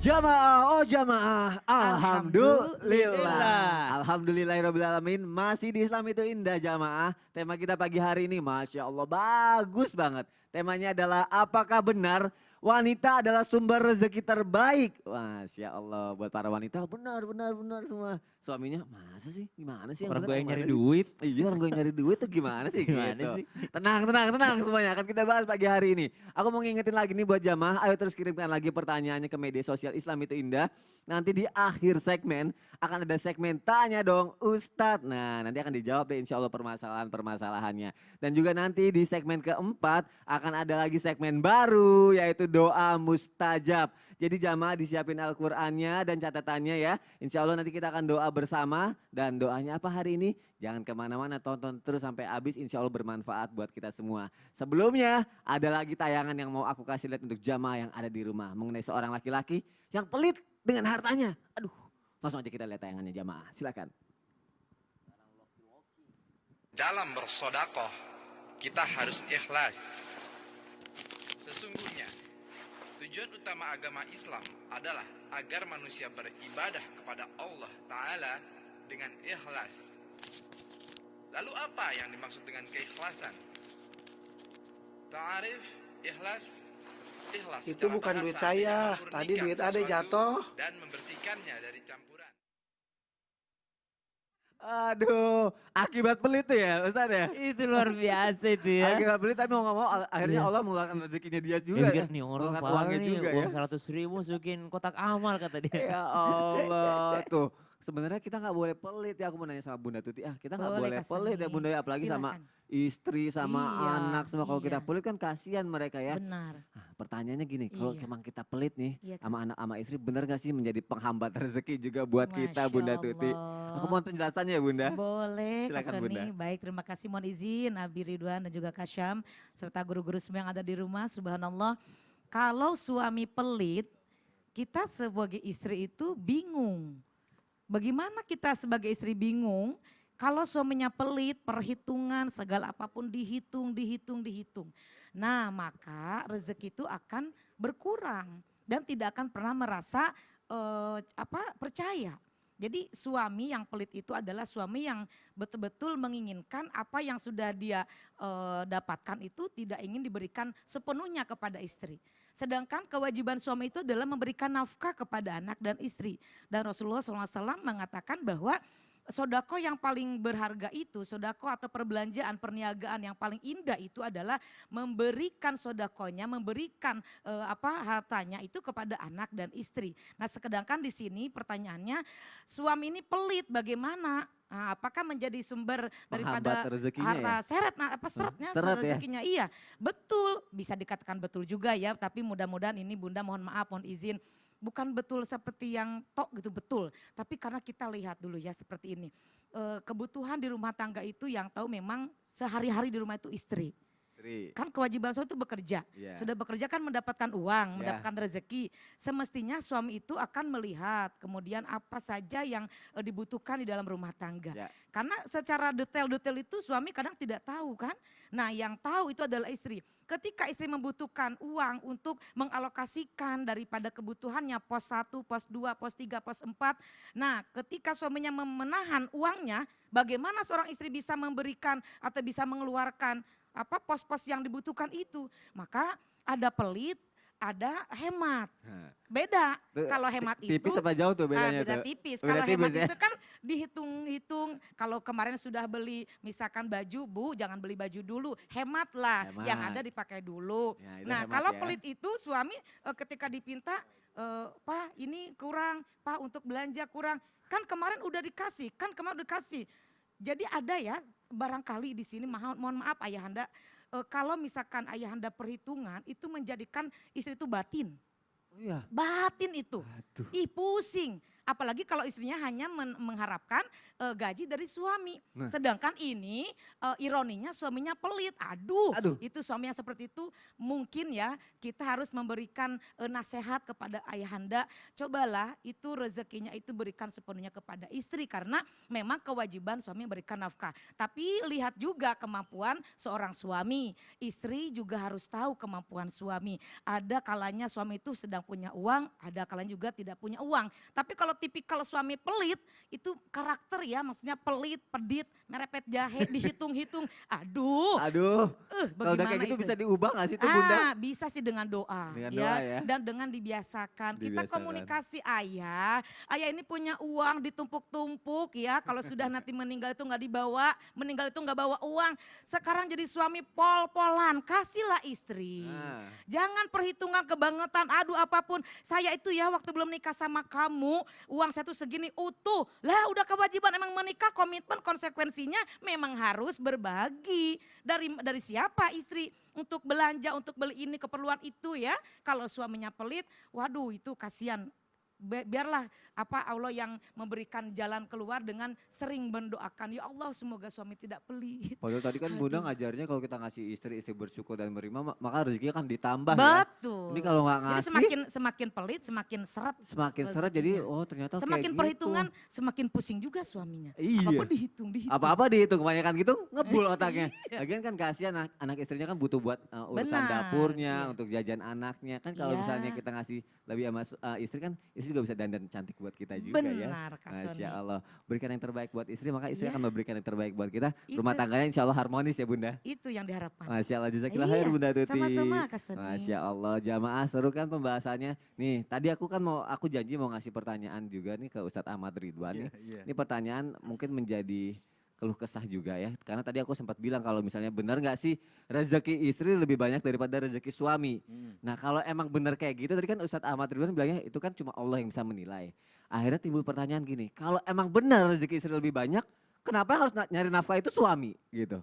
Jamaah, oh jamaah, Alhamdulillah. Alhamdulillahirrahmanirrahim. Masih di Islam itu indah jamaah. Tema kita pagi hari ini Masya Allah bagus banget. Temanya adalah apakah benar wanita adalah sumber rezeki terbaik? Masya Allah buat para wanita benar semua. Suaminya masa sih gimana sih yang Orang benar, gue yang gimana nyari sih? duit. Iya orang gue yang nyari duit tuh gimana sih Gimana gitu. sih? Tenang semuanya akan kita bahas pagi hari ini. Aku mau ngingetin lagi nih buat jamaah, ayo terus kirimkan lagi pertanyaannya ke media sosial Islam itu Indah. Nanti di akhir segmen akan ada segmen tanya dong Ustadz. Nah nanti akan dijawab deh insya Allah permasalahannya. Dan juga nanti di segmen keempat akan ada lagi segmen baru yaitu doa mustajab. Jadi jamaah disiapin Al-Qur'annya dan catatannya ya. Insya Allah nanti kita akan doa bersama dan doanya apa hari ini? Jangan kemana-mana, tonton terus sampai habis, insya Allah bermanfaat buat kita semua. Sebelumnya ada lagi tayangan yang mau aku kasih lihat untuk jamaah yang ada di rumah. Mengenai seorang laki-laki yang pelit dengan hartanya. Aduh, langsung aja kita lihat tayangannya jamaah, silakan. Dalam bersodakoh, kita harus ikhlas. Sesungguhnya, tujuan utama agama Islam adalah agar manusia beribadah kepada Allah Ta'ala dengan ikhlas. Lalu apa yang dimaksud dengan keikhlasan? Ta'arif, ikhlas. Ikhlas Itu secara bukan bahasa duit saya. artinya Tadi memurnikan duit Ade sesuatu jatuh. dan membersihkannya dari campuran. Aduh, akibat pelit tuh ya Ustadz ya? Itu luar biasa itu ya. Akibat pelit tapi mau gak mau akhirnya Iya. Allah mengeluarkan rezekinya dia Dia juga pikir ya. nih orang Mengeluarkan parah uangnya nih, juga uang ya. 100.000 masukin kotak amal kata dia. Ya Allah, tuh sebenarnya kita nggak boleh pelit ya. Aku mau nanya sama Bunda Tuti, kita nggak boleh Kak pelit ya Sani. Bunda ya. Apalagi sama Silakan. istri, sama Iya, anak, sama kalau kita iya. pelit kan kasihan mereka ya. Benar. Nah, pertanyaannya gini, kalau Iya. emang kita pelit nih Iya, Kak. sama anak sama istri, benar gak sih menjadi penghambat rezeki juga buat kita Masya Bunda Tuti? Allah. Aku mohon penjelasannya ya Bunda. Boleh Kak Silakan, Soni. Bunda. Baik, terima kasih. Mohon izin Abi Ridwan dan juga Kak Syam serta guru-guru semua yang ada di rumah. Subhanallah. Kalau suami pelit, kita sebagai istri itu bingung. Bagaimana kita sebagai istri bingung kalau suaminya pelit, perhitungan, segala apapun dihitung. Nah maka rezeki itu akan berkurang dan tidak akan pernah merasa percaya. Jadi suami yang pelit itu adalah suami yang betul-betul menginginkan apa yang sudah dia dapatkan itu tidak ingin diberikan sepenuhnya kepada istri. Sedangkan kewajiban suami itu adalah memberikan nafkah kepada anak dan istri. Dan Rasulullah SAW mengatakan bahwa sodako yang paling berharga itu, sodako atau perbelanjaan, perniagaan yang paling indah itu adalah memberikan sodakonya, memberikan hartanya itu kepada anak dan istri. Nah sedangkan di sini pertanyaannya, suami ini pelit bagaimana? Nah, apakah menjadi sumber daripada Penghambat rezekinya harta ya? seretnya Seret ya? rezekinya? Iya betul, bisa dikatakan betul juga ya, tapi mudah-mudahan ini Bunda mohon maaf, mohon izin. Bukan betul seperti yang tok gitu betul, tapi karena kita lihat dulu ya seperti ini. Kebutuhan di rumah tangga itu yang tahu memang sehari-hari di rumah itu istri. Kan kewajiban suami itu bekerja, Iya. sudah bekerja kan mendapatkan uang, Iya. mendapatkan rezeki. Semestinya suami itu akan melihat kemudian apa saja yang dibutuhkan di dalam rumah tangga. Ya. Karena secara detail-detail itu suami kadang tidak tahu kan. Nah yang tahu itu adalah istri. Ketika istri membutuhkan uang untuk mengalokasikan daripada kebutuhannya pos 1, pos 2, pos 3, pos 4. Nah ketika suaminya menahan uangnya, bagaimana seorang istri bisa memberikan atau bisa mengeluarkan pos-pos yang dibutuhkan itu. Maka ada pelit, ada hemat. Beda. Kalau hemat itu Tipis apa jauh tuh bedanya beda tuh? tipis. Beda Kalau tipis hemat ya? itu kan dihitung-hitung. Kalau kemarin sudah beli misalkan baju, Bu jangan beli baju dulu. Hematlah, Hemat. yang ada dipakai dulu. Ya, itu Nah hemat kalau ya. pelit itu suami ketika dipinta, Pak ini kurang, Pak untuk belanja kurang. Kan kemarin udah dikasih, Jadi ada ya barangkali di sini mohon maaf ayahanda, kalau misalkan ayahanda perhitungan itu menjadikan istri itu batin. Oh iya. Batin itu. Aduh. Ih pusing. Apalagi kalau istrinya hanya mengharapkan gaji dari suami. Nah. Sedangkan ini ironinya suaminya pelit. Aduh, Aduh. itu suami yang seperti itu mungkin ya kita harus memberikan nasihat kepada ayahanda. Cobalah itu rezekinya itu berikan sepenuhnya kepada istri karena memang kewajiban suami memberikan nafkah. Tapi lihat juga kemampuan seorang suami. Istri juga harus tahu kemampuan suami. Ada kalanya suami itu sedang punya uang, ada kalanya juga tidak punya uang. Tapi kalau tipikal suami pelit, itu karakter ya, maksudnya pelit, pedit, merepet jahe, dihitung-hitung. Aduh, Aduh, kalau udah bagaimana kayak gitu itu? bisa diubah gak sih tuh Bunda? Bisa sih dengan doa, Dengan doa ya. dan dengan dibiasakan. Kita Dibiasakan. komunikasi ayah ini punya uang ditumpuk-tumpuk ya. Kalau sudah nanti meninggal itu nggak dibawa, meninggal itu nggak bawa uang. Sekarang jadi suami pol-polan, kasihlah istri. Nah. Jangan perhitungan kebangetan, aduh apapun. Saya itu ya waktu belum nikah sama kamu, uang saya tuh segini utuh. Lah udah kewajiban emang menikah, komitmen konsekuensinya memang harus berbagi. Dari siapa istri? Untuk belanja, untuk beli ini, keperluan itu ya. Kalau suaminya pelit, waduh itu kasihan. Biarlah Allah yang memberikan jalan keluar dengan sering mendoakan. Ya Allah semoga suami tidak pelit. Padahal tadi kan Bunda ngajarnya kalau kita ngasih istri bersyukur dan menerima maka rezekinya kan ditambah ya. Betul. Ini kalau nggak Jadi ngasih semakin pelit, semakin seret. semakin seret jadi ternyata Semakin kayak perhitungan, gitu. semakin pusing juga suaminya. Iya. Apa-apa dihitung. Apa-apa dihitung kebanyakan gitu ngebul otaknya. Lagian kan kasihan anak istrinya kan butuh buat urusan Benar, dapurnya, iya. untuk jajan anaknya. Kan kalau Iya. misalnya kita ngasih lebih sama istri kan istri juga bisa dandan cantik buat kita juga ya. Benar Kak Sony. Masya Allah. Berikan yang terbaik buat istri maka istri Iya. akan memberikan yang terbaik buat kita. Rumah Itu. tangganya insya Allah harmonis ya Bunda. Itu yang diharapkan. Masya Allah, jazakallah Iya, khair Bunda Tuti. sama-sama, Kak Sony. Masya Allah, jamaah seru kan pembahasannya. Nih, tadi aku janji mau ngasih pertanyaan juga nih ke Ustadz Ahmad Ridwan nih. Iya. Ini pertanyaan mungkin menjadi keluh kesah juga ya. Karena tadi aku sempat bilang kalau misalnya benar nggak sih rezeki istri lebih banyak daripada rezeki suami. Nah kalau emang benar kayak gitu tadi kan Ustadz Ahmad Ridwan bilangnya itu kan cuma Allah yang bisa menilai. Akhirnya timbul pertanyaan gini, kalau emang benar rezeki istri lebih banyak, kenapa harus nyari nafkah itu suami gitu?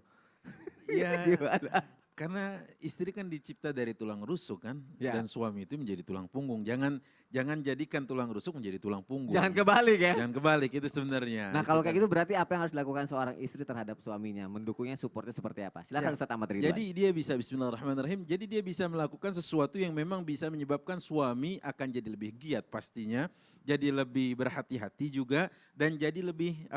Iya, Gimana? karena istri kan dicipta dari tulang rusuk kan, Ya. dan suami itu menjadi tulang punggung. Jangan jadikan tulang rusuk menjadi tulang punggung. Jangan kebalik ya. Jangan kebalik itu sebenarnya. Nah Itu kalau kan. kayak gitu berarti apa yang harus dilakukan seorang istri terhadap suaminya? Mendukungnya, supportnya seperti apa? Silakan Siap. Ustadz Ahmad Ridwan. Jadi dia bisa Bismillahirrahmanirrahim. Jadi dia bisa melakukan sesuatu yang memang bisa menyebabkan suami akan jadi lebih giat pastinya, jadi lebih berhati-hati juga dan jadi lebih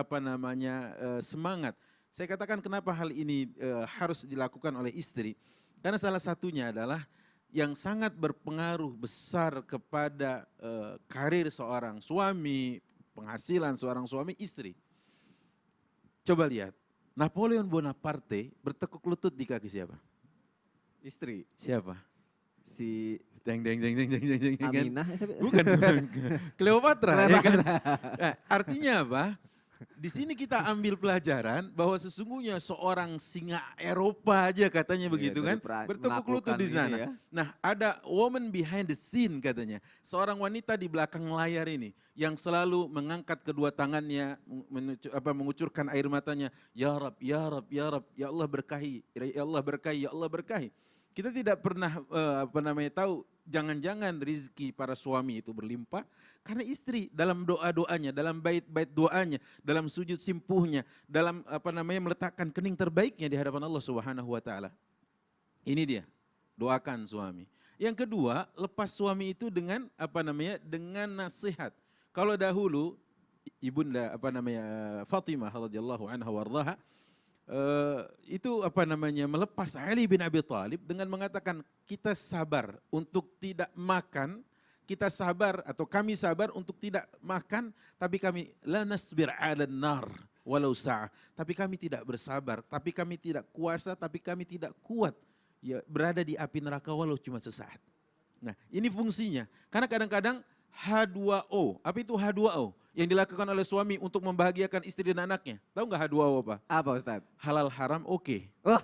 semangat. Saya katakan kenapa hal ini harus dilakukan oleh istri. Karena salah satunya adalah yang sangat berpengaruh besar kepada karir seorang suami, penghasilan seorang suami, istri. Coba lihat, Napoleon Bonaparte bertekuk lutut di kaki siapa? Istri, Siapa? si Deng deng deng deng deng deng deng kan? Aminah. Bukan, bukan. Cleopatra, ya kan? Nah, artinya apa? Di sini kita ambil pelajaran bahwa sesungguhnya seorang singa Eropa aja katanya begitu kan, bertekuk lutut di sana. Ya. Nah, ada woman behind the scene katanya, seorang wanita di belakang layar ini yang selalu mengangkat kedua tangannya, mengucurkan air matanya, ya Rab, ya Rab, ya Rab, ya Allah berkahi, ya Allah berkahi, ya Allah berkahi. Kita tidak pernah tahu jangan-jangan rizki para suami itu berlimpah karena istri dalam doa-doanya, dalam bait-bait doanya, dalam sujud simpuhnya, dalam meletakkan kening terbaiknya di hadapan Allah Subhanahu wa taala. Ini dia, doakan suami. Yang kedua, lepas suami itu dengan dengan nasihat. Kalau dahulu ibunda Fatimah radhiyallahu anha warḍaha itu melepas Ali bin Abi Thalib dengan mengatakan kita sabar untuk tidak makan, kita sabar atau kami sabar untuk tidak makan, tapi kami la nasbir 'alan nar walau sa'ah, tapi kami tidak bersabar, tapi kami tidak kuasa, tapi kami tidak kuat ya berada di api neraka walau cuma sesaat. Nah, ini fungsinya. Karena kadang-kadang H2O, apa itu H2O? Yang dilakukan oleh suami untuk membahagiakan istri dan anaknya. Tahu nggak H2O apa? Apa Ustadz? Halal haram oke. Oh,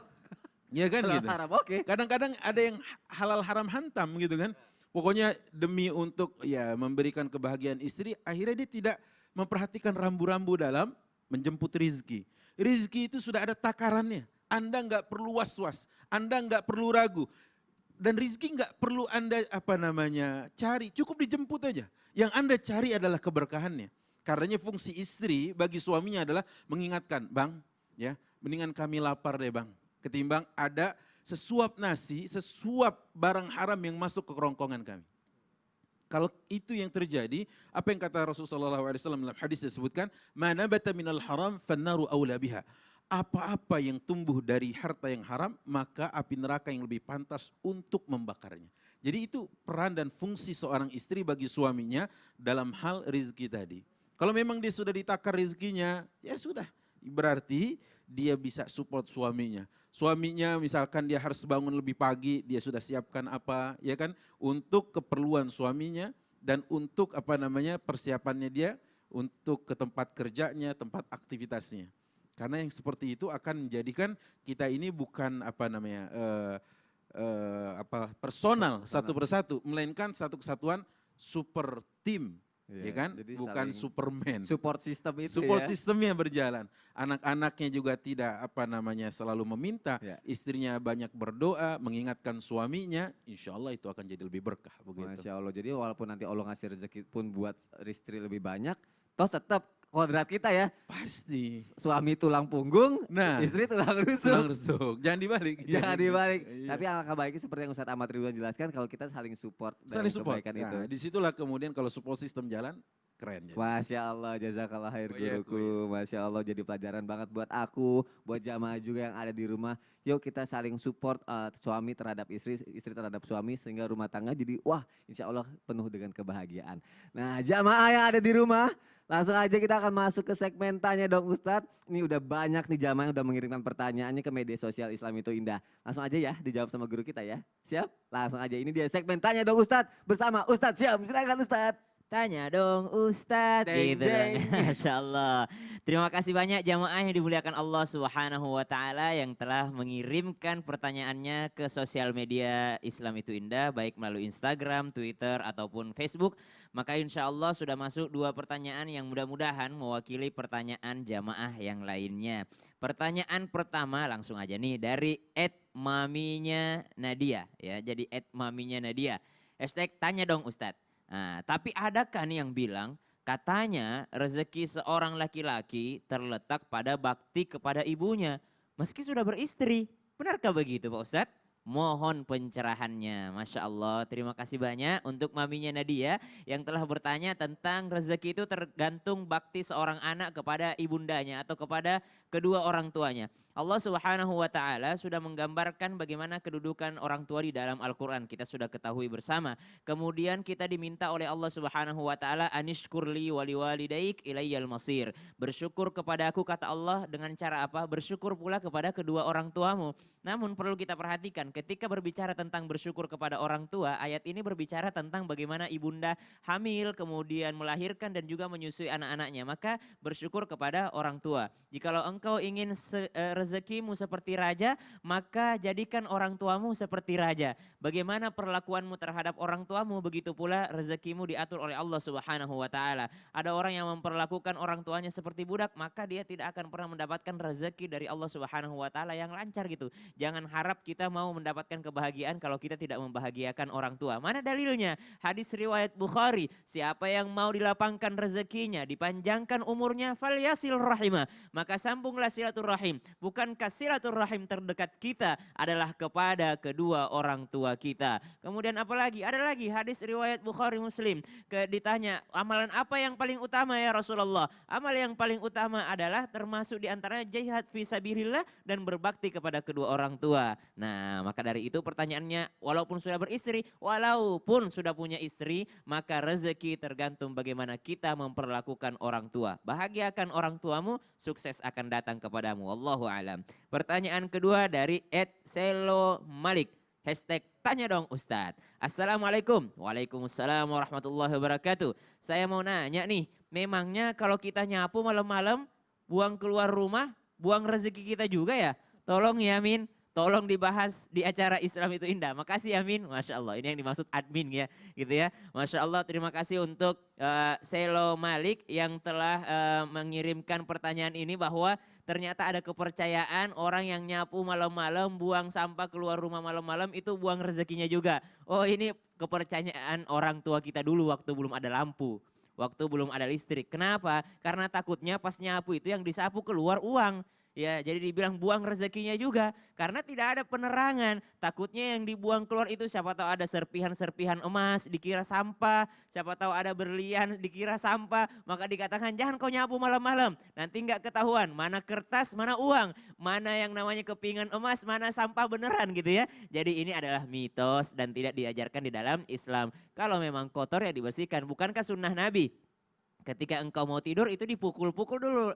Ya kan halal gitu. haram, oke. Kadang-kadang ada yang halal haram hantam gitu kan. Pokoknya demi untuk ya memberikan kebahagiaan istri, akhirnya dia tidak memperhatikan rambu-rambu dalam menjemput rizki. Rizki itu sudah ada takarannya. Anda nggak perlu was-was, Anda nggak perlu ragu. Dan rizki nggak perlu Anda cari, cukup dijemput aja. Yang Anda cari adalah keberkahannya. Karenanya fungsi istri bagi suaminya adalah mengingatkan, bang, ya, mendingan kami lapar deh bang, ketimbang ada sesuap nasi, sesuap barang haram yang masuk ke kerongkongan kami. Kalau itu yang terjadi, apa yang kata Rasulullah SAW dalam hadis disebutkan, "Ma nabata minal haram fannaru aula biha." Apa-apa yang tumbuh dari harta yang haram, maka api neraka yang lebih pantas untuk membakarnya. Jadi itu peran dan fungsi seorang istri bagi suaminya dalam hal rizki tadi. Kalau memang dia sudah ditakar rizkinya, ya sudah. Berarti dia bisa support suaminya. Suaminya misalkan dia harus bangun lebih pagi, dia sudah siapkan apa, ya kan, untuk keperluan suaminya dan untuk persiapannya dia untuk ke tempat kerjanya, tempat aktivitasnya. Karena yang seperti itu akan menjadikan kita ini bukan personal satu persatu, melainkan satu kesatuan super team. Ya kan, jadi bukan saling Superman. support system itu Support ya. sistemnya berjalan. Anak-anaknya juga tidak selalu meminta. Ya. Istrinya banyak berdoa, mengingatkan suaminya. Insya Allah itu akan jadi lebih berkah begitu. Masya Allah, jadi walaupun nanti Allah ngasih rezeki pun buat istri lebih banyak, toh tetap kodrat kita ya. Pasti. Suami tulang punggung, Nah, istri tulang rusuk. Tulang rusuk. Jangan dibalik. Jangan dibalik. Iya. Tapi alangkah baiknya seperti yang Ustadz Ahmad Ridwan jelaskan, kalau kita saling support dalam Saling support. kebaikan itu. Nah, disitulah kemudian kalau support sistem jalan, keren. Jadi. Masya Allah, jazakallah khair Oh iya, guruku. Masya Allah, jadi pelajaran banget buat aku, buat jamaah juga yang ada di rumah. Yuk kita saling support suami terhadap istri, istri terhadap suami, sehingga rumah tangga jadi wah insya Allah penuh dengan kebahagiaan. Nah jamaah yang ada di rumah, langsung aja kita akan masuk ke segmen Tanya Dong Ustadz. Ini udah banyak nih jamaah yang udah mengirimkan pertanyaannya ke media sosial Islam itu Indah. Langsung aja ya dijawab sama guru kita ya. Siap? Langsung aja, ini dia segmen Tanya Dong Ustadz bersama Ustadz Syam. Silakan Ustadz. Tanya dong Ustadz. Deng, Gitu deng. dong. Masya Allah. Terima kasih banyak jamaah yang dimuliakan Allah Subhanahu wa Ta'ala yang telah mengirimkan pertanyaannya ke sosial media Islam itu Indah, baik melalui Instagram, Twitter, ataupun Facebook. Maka insya Allah sudah masuk 2 pertanyaan yang mudah-mudahan mewakili pertanyaan jamaah yang lainnya. Pertanyaan pertama langsung aja nih dari @maminya Nadia ya. Jadi @maminya Nadia. #tanya dong Ustadz. Nah, tapi adakah nih yang bilang katanya rezeki seorang laki-laki terletak pada bakti kepada ibunya meski sudah beristri. Benarkah begitu Pak Ustadz? Mohon pencerahannya. Masya Allah, terima kasih banyak untuk maminya Nadia yang telah bertanya tentang rezeki itu tergantung bakti seorang anak kepada ibundanya atau kepada kedua orang tuanya. Allah Subhanahu wa Ta'ala sudah menggambarkan bagaimana kedudukan orang tua di dalam Al-Quran. Kita sudah ketahui bersama. Kemudian kita diminta oleh Allah Subhanahu wa Ta'ala, anishkurli wali walidaik ilayyal masir. Bersyukur kepada aku kata Allah dengan cara apa? Bersyukur pula kepada kedua orang tuamu. Namun perlu kita perhatikan ketika berbicara tentang bersyukur kepada orang tua, ayat ini berbicara tentang bagaimana ibunda hamil, kemudian melahirkan dan juga menyusui anak-anaknya. Maka bersyukur kepada orang tua. Jikalau engkau ingin rezekimu seperti raja, maka jadikan orang tuamu seperti raja. Bagaimana perlakuanmu terhadap orang tuamu, begitu pula rezekimu diatur oleh Allah Subhanahu wa Ta'ala. Ada orang yang memperlakukan orang tuanya seperti budak, maka dia tidak akan pernah mendapatkan rezeki dari Allah Subhanahu wa Ta'ala yang lancar gitu. Jangan harap kita mau mendapatkan kebahagiaan kalau kita tidak membahagiakan orang tua. Mana dalilnya? Hadis riwayat Bukhari, siapa yang mau dilapangkan rezekinya, dipanjangkan umurnya, falyasil rahimah, maka sambunglah silaturahim. Bukankah silaturahim terdekat kita adalah kepada kedua orang tua kita? Kemudian apalagi? Ada lagi hadis riwayat Bukhari Muslim. Ditanya, amalan apa yang paling utama ya Rasulullah? Amal yang paling utama adalah termasuk diantaranya jihad fisabilillah dan berbakti kepada kedua orang tua. Nah, maka dari itu pertanyaannya, walaupun sudah beristri, walaupun sudah punya istri, maka rezeki tergantung bagaimana kita memperlakukan orang tua. Bahagiakan orang tuamu, sukses akan datang kepadamu. Wallahu a'lam. Pertanyaan kedua dari @selo Malik. #tanya dong Ustadz. Assalamualaikum. Waalaikumsalam warahmatullahi wabarakatuh. Saya mau nanya nih, memangnya kalau kita nyapu malam-malam, buang keluar rumah, buang rezeki kita juga ya? Tolong ya Min. Tolong dibahas di acara Islam itu Indah. Makasih ya Min. Masya Allah, ini yang dimaksud admin ya. Gitu ya. Masya Allah, terima kasih untuk Selo Malik yang telah mengirimkan pertanyaan ini bahwa ternyata ada kepercayaan orang yang nyapu malam-malam, buang sampah keluar rumah malam-malam itu buang rezekinya juga. Oh ini kepercayaan orang tua kita dulu waktu belum ada lampu. Waktu belum ada listrik. Kenapa? Karena takutnya pas nyapu itu yang disapu keluar uang. Ya, jadi dibilang buang rezekinya juga karena tidak ada penerangan. Takutnya yang dibuang keluar itu siapa tahu ada serpihan-serpihan emas dikira sampah, siapa tahu ada berlian dikira sampah, maka dikatakan jangan kau nyapu malam-malam. Nanti nggak ketahuan mana kertas, mana uang, mana yang namanya kepingan emas, mana sampah beneran gitu ya. Jadi ini adalah mitos dan tidak diajarkan di dalam Islam. Kalau memang kotor ya dibersihkan, bukankah sunnah Nabi? Ketika engkau mau tidur itu dipukul-pukul dulu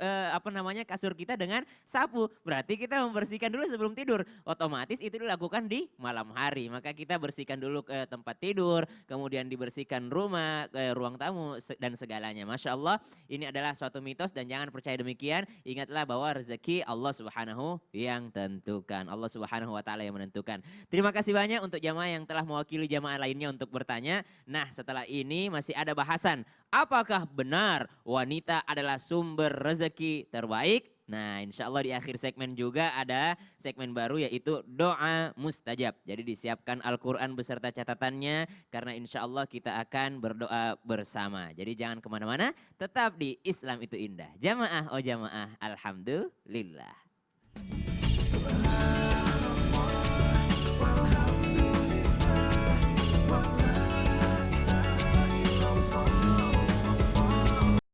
kasur kita dengan sapu. Berarti kita membersihkan dulu sebelum tidur. Otomatis itu dilakukan di malam hari. Maka kita bersihkan dulu ke tempat tidur, kemudian dibersihkan rumah, ruang tamu dan segalanya. Masya Allah ini adalah suatu mitos dan jangan percaya demikian. Ingatlah bahwa rezeki Allah Subhanahu yang tentukan. Allah Subhanahu wa taala yang menentukan. Terima kasih banyak untuk jamaah yang telah mewakili jamaah lainnya untuk bertanya. Nah, setelah ini masih ada bahasan. Apakah benar wanita adalah sumber rezeki terbaik? Nah, insya Allah di akhir segmen juga ada segmen baru yaitu doa mustajab. Jadi disiapkan Al-Quran beserta catatannya karena insya Allah kita akan berdoa bersama. Jadi jangan kemana-mana, tetap di Islam itu indah. Jamaah, oh jamaah, alhamdulillah.